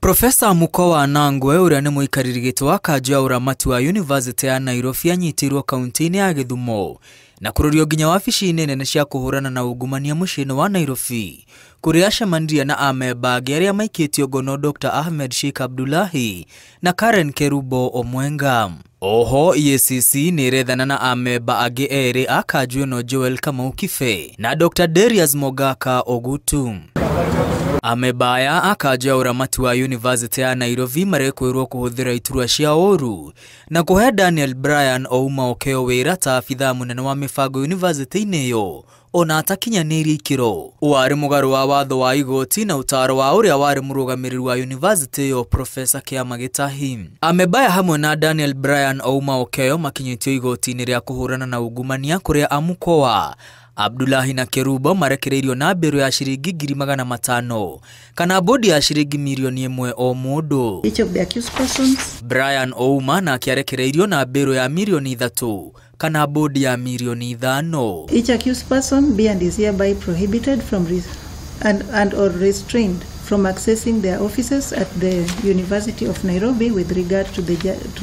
Profesa Mukowa Anangwe uria ni muikariri wa kanjo ya uramati wa University ya Nairobi anyitirwo kaunti-ini ya Githumo na kururio nginya wabici-ini nene cia kuhurana na ungumania muciĩ-ini wa Nairobi kuria acemanirie na amemba angĩ arĩa maikĩtio ngono Dr. Ahmed Sheikh Abdullahi na Karen Kerubo Omwenga. Oho EACC ni irethana na amemba angĩ erĩ a kanjo ĩno Joel Kamau Kibe na Dr. Darius Mogaka Ogutu. Amemba aya a kanjo ya uramati wa University ya Nairobi marekwĩrwo kuhuthira iturwa cia ũru na kuhe Daniel Brian Ouma Okeo wĩra ta abithaa munene wa mibango university-inĩ iyo ona atakinyanĩirie ikĩro. Warĩ mũgarũ wa watho wa igoti na ũtaaro wa ũrĩa warĩ mũrũgamĩrĩri wa university iyo Professor Kĩama Gĩtahi. Amemba aya hamwe na Daniel Brian Ouma Okeo makinyĩtio igoti-inĩ rĩa kũhũrana na ungumania kũrĩa Amukowa Abdullahi na Kerubo marekereirio na mbero ya shiringi 500,000 kana bodi ya shiringi milioni 1 o mũndũ. Each of the accused persons, Brian Ouma na akiarekereirio na mbero ya milioni 3 kana bodi ya milioni 5. Each accused person be and is hereby prohibited from and or restrained from accessing their offices at the University of Nairobi with regard to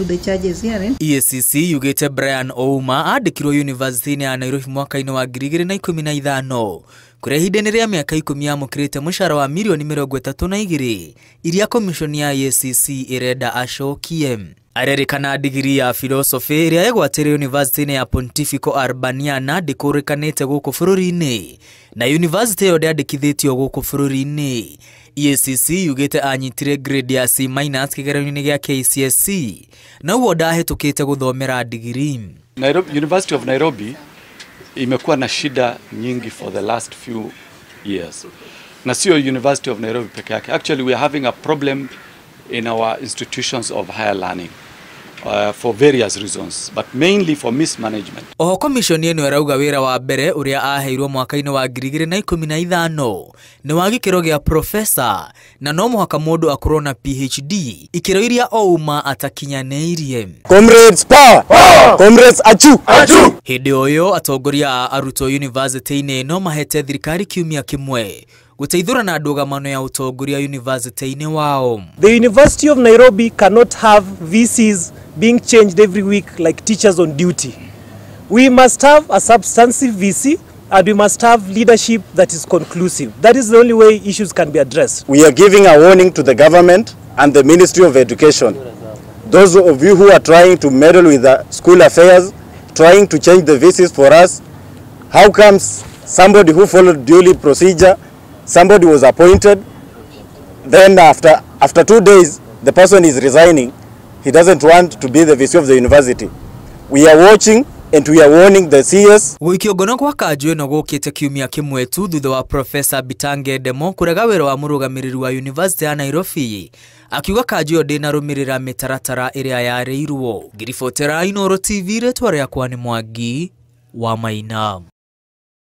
the charges herein. EACC yugĩte Brian Ouma andĩkirwo university-inĩ ya Nairobi mwaka-inĩ wa 2015 kuria ihinda-inĩ rĩa mĩaka 10 amũkĩrĩte mũcara wa milioni 32 iria komishoni ya EACC irenda acokie. Arerikana digiri ya philosophy iria egwatĩire university-inĩ ya Pontifical Urbaniana ndĩkũrĩkanĩte gũkũ bũrũri-inĩ na university iyo ndĩandĩkithĩtio gũkũ bũrũri-inĩ. EACC yugĩte anyitire grade ya C- kĩgeranio-inĩ gĩa KCSE na uo ndahĩtũkĩte gũthomera digiri. University of Nairobi imekuwa na shida nyingi for the last few years. Na sio University of Nairobi peke yake. Actually we are having a problem in our institutions of higher learning for various reasons, but mainly for mismanagement. Oho komishoni ĩno ĩrauga wĩra wa mbere ũrĩa aheirwo mwaka-inĩ wa 2015 nĩ wa gĩkĩro gĩa professor na no mũhaka mũndũ akorwo na PhD ikĩro iria Ouma atakinyanĩirie. Comrades power! Comrades achu! Hĩndĩ ũyũ atongoria a arutwo university-inĩ ĩno mahete thirikari kiumia kĩmwe gũteithũrana ndũgamano ya ũtongoria university-inĩ wao. The University of Nairobi cannot have VCs being changed every week like teachers on duty. We must have a substantive VC and we must have leadership that is conclusive. That is the only way issues can be addressed. We are giving a warning to the government and the Ministry of Education. Those of you who are trying to meddle with the school affairs, trying to change the VCs for us, how comes somebody who followed duly procedure, somebody was appointed, then after 2 days the person is resigning, he doesn't want to be the VC of the university. We are watching and we are warning the CS. Gũikio ngono kwa kanjo ĩno gũkĩte kiumia kĩmwe tu thutha wa Professor Bitange Demo kũrega wĩra wa mũrũgamĩrĩri wa University ya Nairobi akiuga kanjo ĩyo ndĩnarũmĩrĩra mĩtaratara ĩrĩa yarĩirwo. Ngiribotera Inooro TV rĩtwa rĩakwa nĩ Mwangi wa Maina.